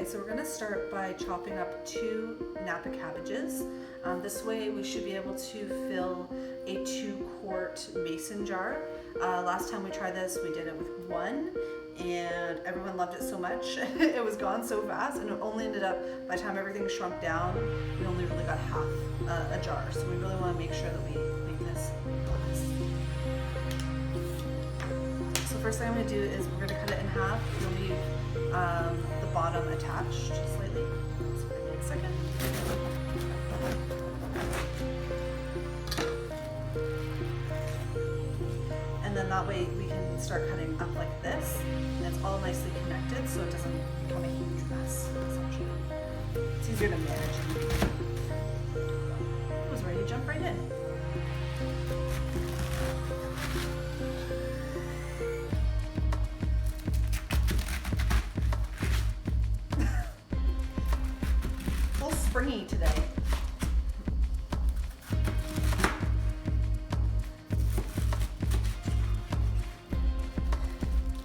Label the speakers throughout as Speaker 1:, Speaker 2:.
Speaker 1: so we're going to start by chopping up 2 Napa cabbages. This way we should be able to fill a 2-quart mason jar. Last time we tried this, we did it with 1, and everyone loved it so much. It was gone so fast, and it only ended up, by the time everything shrunk down, we only really got half a jar. So we really want to make sure that we make this last. So first thing I'm going to do is we're going to cut it in half. We'll leave the bottom attached slightly. So give me a second. And then that way we can start cutting up like this, and it's all nicely connected so it doesn't become a huge mess, essentially. It's easier to manage. I was ready to jump right in. Springy today.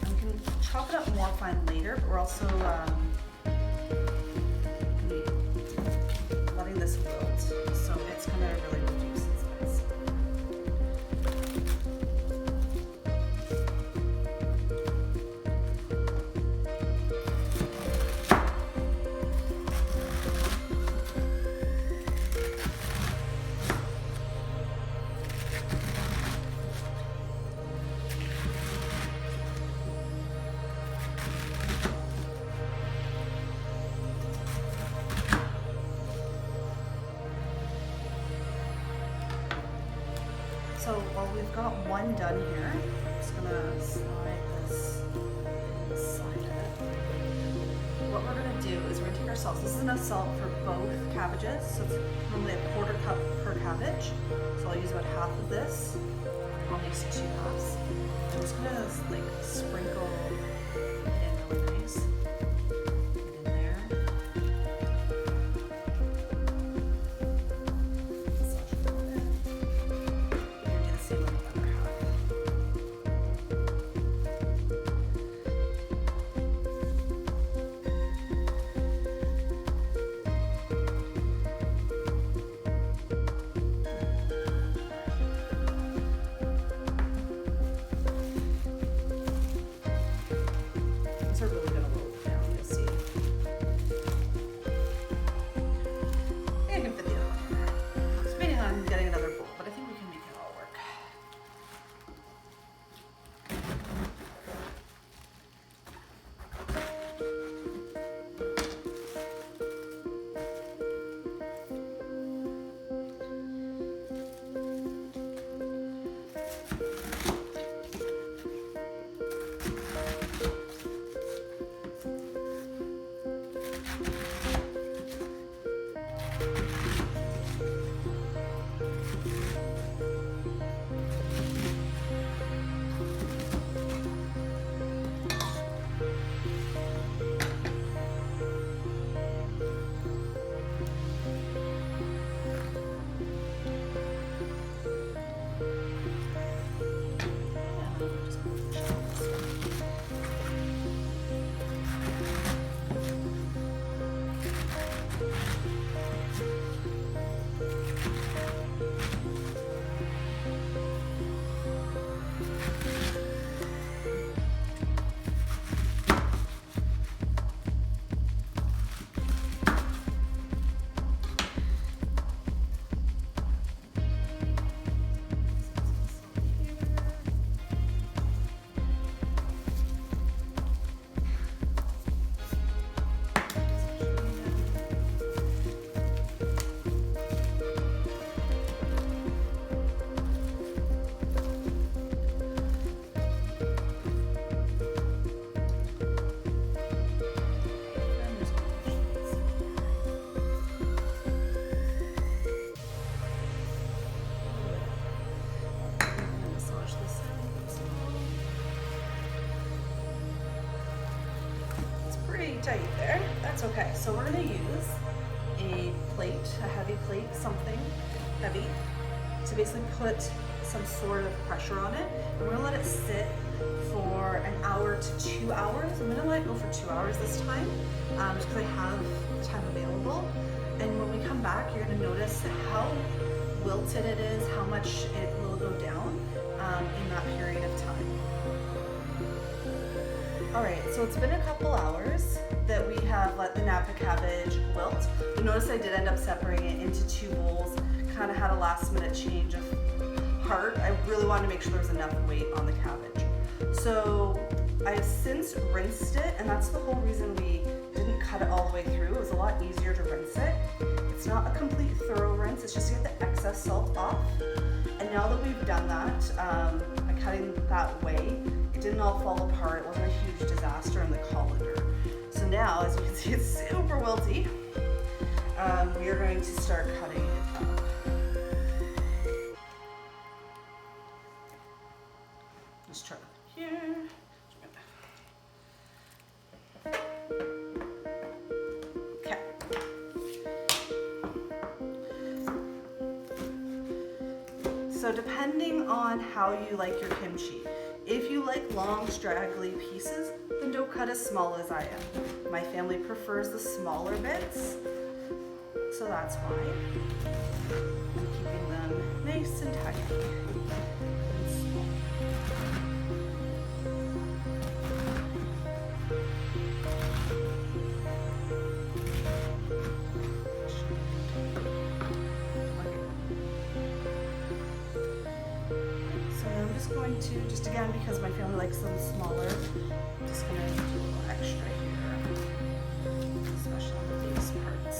Speaker 1: We can chop it up more fine later, but we're also letting this wilt, so it's going to really reduce its size. So while we've got one done here, I'm just gonna slide this inside it. What we're gonna do is we're gonna take our salt. This is enough salt for both cabbages, so it's normally a 1/4 cup per cabbage. So I'll use about half of this on these 2 halves. I'm just gonna like sprinkle it in really nice. Get in there. Are really going to roll down, you'll see. Yeah, I can fit the other one in there. I'm debating on getting another bowl, but I think we can make it all work. Tight there. That's okay. So we're going to use a plate, a heavy plate, something heavy, to basically put some sort of pressure on it. And we're going to let it sit for an hour to 2 hours. I'm gonna let it go for 2 hours this time, just because I have time available. And when we come back, you're gonna notice how wilted it is, how much it will go down in that period of time. All right, so it's been a couple hours that we have let the Napa cabbage wilt. You notice I did end up separating it into 2 bowls, kind of had a last minute change of heart. I really wanted to make sure there was enough weight on the cabbage. So I've since rinsed it, and that's the whole reason we didn't cut it all the way through. It was a lot easier to rinse it. It's not a complete thorough rinse, it's just to get the excess salt off. And now that we've done that, by cutting that way, it didn't all fall apart. It wasn't a huge disaster in the colander. So now, as you can see, it's super wilty. We are going to start cutting it up. Just try it here. Okay. So depending on how you like your kimchi, if you like long, straggly pieces, then don't cut as small as I am. My family prefers the smaller bits, so that's why I'm keeping them nice and tiny and small. So I'm just going to, just again, because my family likes them smaller, I'm just going to do a little extra here, especially on these parts.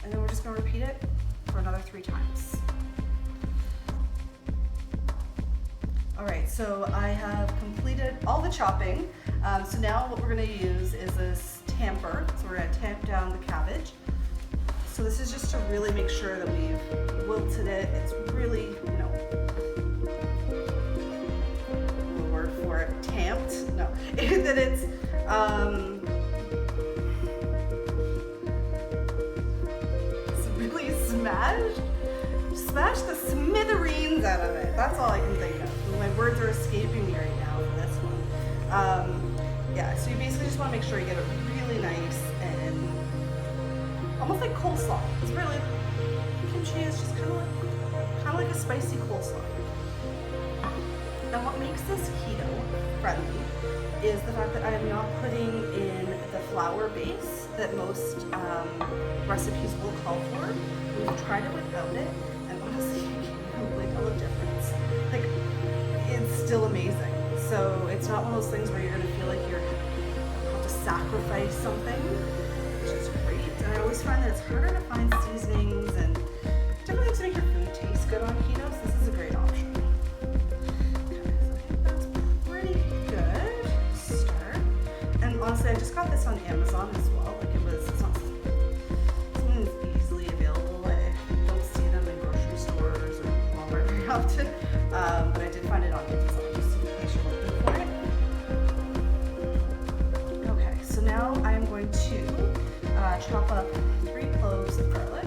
Speaker 1: And then we're just going to repeat it for another 3 times. All right, so I have completed all the chopping. So now what we're gonna use is this tamper. So we're gonna tamp down the cabbage. So this is just to really make sure that we've wilted it. It's really, you know, the word for it, tamped? No, that it's, really smash the smithereens out of it. That's all I can think of. My words are escaping me right now for this one. Yeah, so you basically just want to make sure you get it really nice and almost like coleslaw. It's really, kimchi is just kind of like a spicy coleslaw. Now what makes this keto friendly is the fact that I am not putting in the flour base that most recipes will call for. We've tried it without it, and honestly, you can't really tell the difference. Like, it's still amazing. So it's not one of those things where you're gonna feel like you're about to sacrifice something, which is great. And I always find that it's harder to find seasonings and different things to make your food taste good on keto, so this is a great option. Okay, so I think that's pretty good to start. And honestly, I just got this on Amazon as well. Like it's not something that's easily available. I don't see them in grocery stores or Walmart very often, but I did find it on Amazon. Now I am going to chop up 3 cloves of garlic.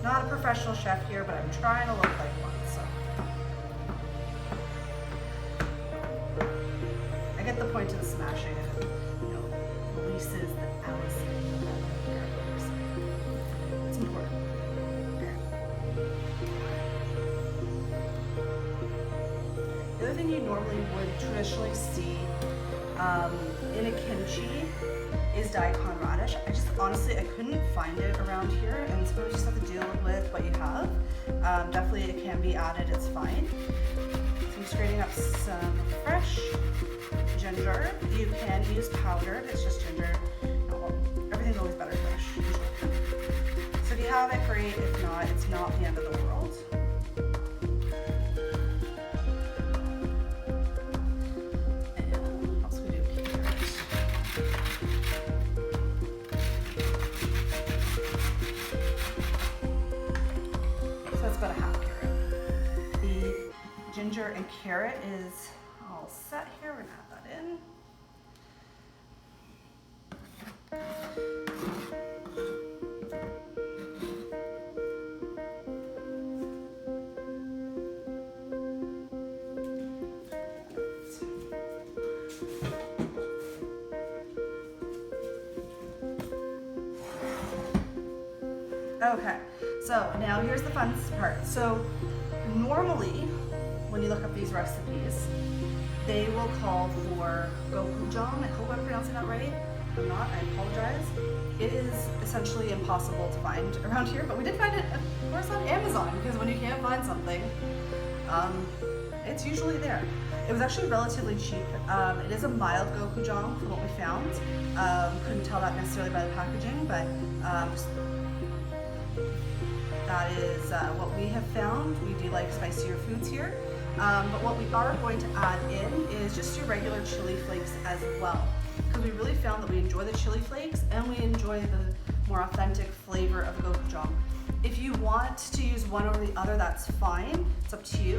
Speaker 1: Not a professional chef here, but I'm trying to look like one, so. I get the point of the smashing. It, you know, releases the acid. It's important. Okay. The other thing you normally would traditionally see in a kimchi is daikon radish. I just honestly, I couldn't find it around here, and so you just have to deal with what you have. Definitely it can be added, it's fine. So I'm just grating up some fresh ginger. You can use powdered, it's just ginger. No, everything's always better fresh, usually. So if you have it, great. If not, it's not the end of the world. ginger and carrot is all set here. We're gonna add that in. Okay, so now here's the fun part. So normally, when you look up these recipes, they will call for gochujang. I hope I'm pronouncing that right. If I'm not, I apologize. It is essentially impossible to find around here, but we did find it, of course, on Amazon, because when you can't find something, it's usually there. It was actually relatively cheap. It is a mild gochujang from what we found. Couldn't tell that necessarily by the packaging, but that is what we have found. We do like spicier foods here. But what we are going to add in is just your regular chili flakes as well. Because we really found that we enjoy the chili flakes and we enjoy the more authentic flavor of gochujang. If you want to use one over the other, that's fine. It's up to you.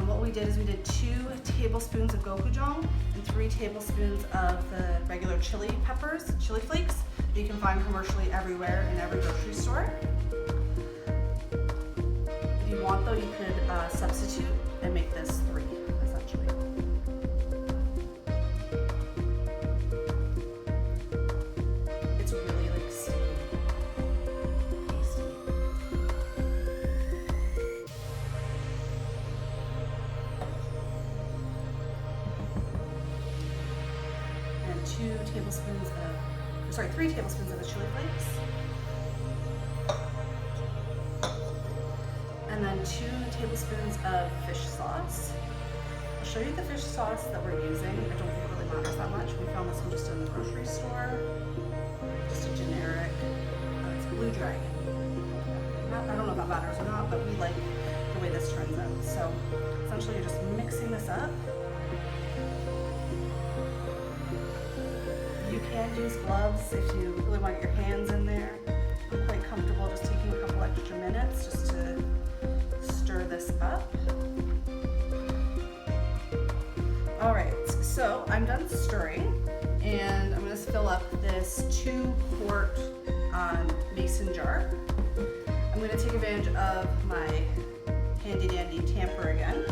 Speaker 1: What we did is we did 2 tablespoons of gochujang and 3 tablespoons of the regular chili peppers, chili flakes, that you can find commercially everywhere in every grocery store. If you want though, you could substitute and make this 3, essentially. It's really like sticky, tasty. And 3 tablespoons of the chili flakes. And then 2 tablespoons of fish sauce. I'll show you the fish sauce that we're using. I don't think it really matters that much. We found this one just in the grocery store. Just a generic, it's Blue Dragon. I don't know if that matters or not, but we like the way this turns out. So essentially you're just mixing this up. You can use gloves if you really want your hands in there. I'm quite comfortable just taking a couple extra minutes just to stir this up. All right, so I'm done stirring and I'm gonna fill up this 2-quart mason jar. I'm gonna take advantage of my handy dandy tamper again.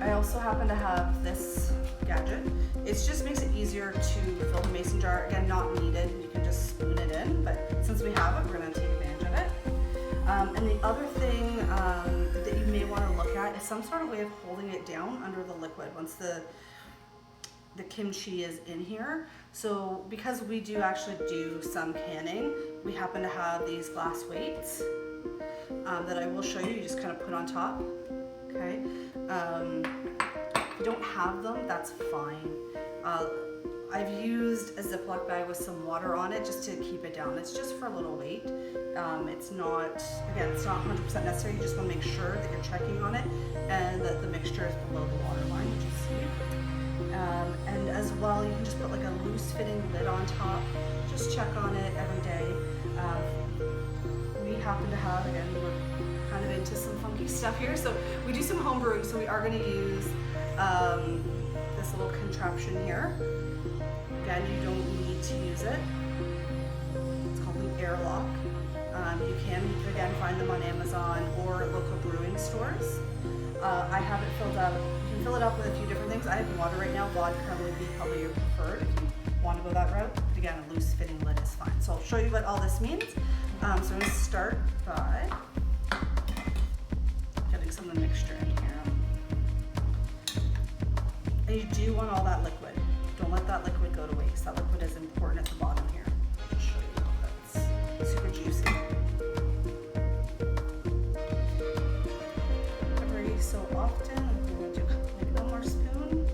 Speaker 1: I also happen to have this gadget. It just makes it easier to fill the mason jar. Again, not needed, you can just spoon it in, but since we have it, we're gonna take advantage of it. And the other thing that you may want to look at is some sort of way of holding it down under the liquid once the kimchi is in here. So because we do actually do some canning, we happen to have these glass weights that I will show you. You just kind of put on top, okay? If you don't have them, that's fine. I've used a Ziploc bag with some water on it just to keep it down. It's just for a little weight. It's not 100% necessary. You just want to make sure that you're checking on it and that the mixture is below the water line, which is safe. And as well, you can just put like a loose fitting lid on top. Just check on it every day. We happen to have, again, we're kind of into some funky stuff here. So we do some home brewing, so we are going to use this little contraption here. Again, you don't need to use it. It's called an airlock. You can, again, find them on Amazon or local brewing stores. I have it filled up. You can fill it up with a few different things. I have water right now. Vodka would be probably your preferred if you want to go that route. But again, a loose fitting lid is fine. So I'll show you what all this means. So I'm going to start by getting some of the mixture in here. And you do want all that liquid. Don't let that liquid go to waste. That liquid is important at the bottom here. I'll just show you how that's super juicy. Every so often, I'm going to do maybe one more spoon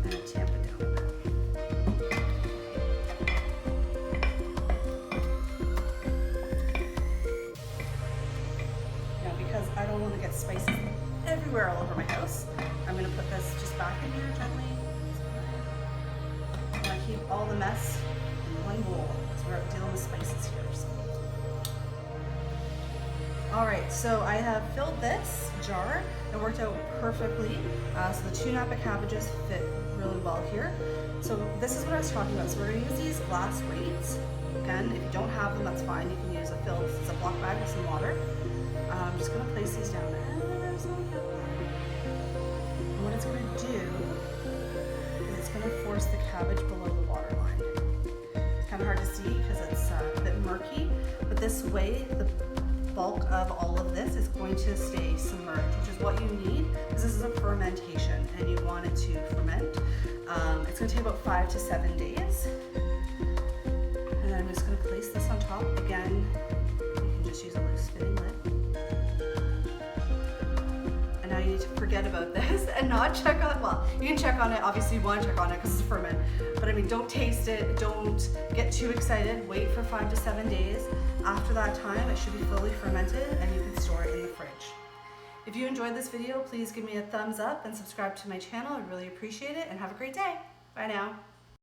Speaker 1: and tamp it down a bit. Now, because I don't want to get spices everywhere all over my house, I'm going to put this just back in here gently. I'm going to keep all the mess in one bowl because we're dealing with spices here. So. All right, so I have filled this jar. It worked out perfectly. So the 2 Napa cabbages fit really well here. So this is what I was talking about. So we're gonna use these glass weights. Again, if you don't have them, that's fine. You can use a filled Ziploc bag with some water. I'm just gonna place these down there. And what it's gonna do is it's gonna force the cabbage below the water line. It's kind of hard to see because it's a bit murky, but this way the bulk of all of this is going to stay submerged, which is what you need because this is a fermentation and you want it to ferment. It's going to take about 5 to 7 days. And then I'm just going to place this on top. Again, you can just use a loose fitting lid. And now you need to forget about this and not check on it. Well, you can check on it. Obviously, you want to check on it because it's ferment. But I mean, don't taste it. Don't get too excited. Wait for 5 to 7 days. After that time, it should be fully fermented and you can store it in the fridge. If you enjoyed this video, please give me a thumbs up and subscribe to my channel. I'd really appreciate it, and have a great day. Bye now.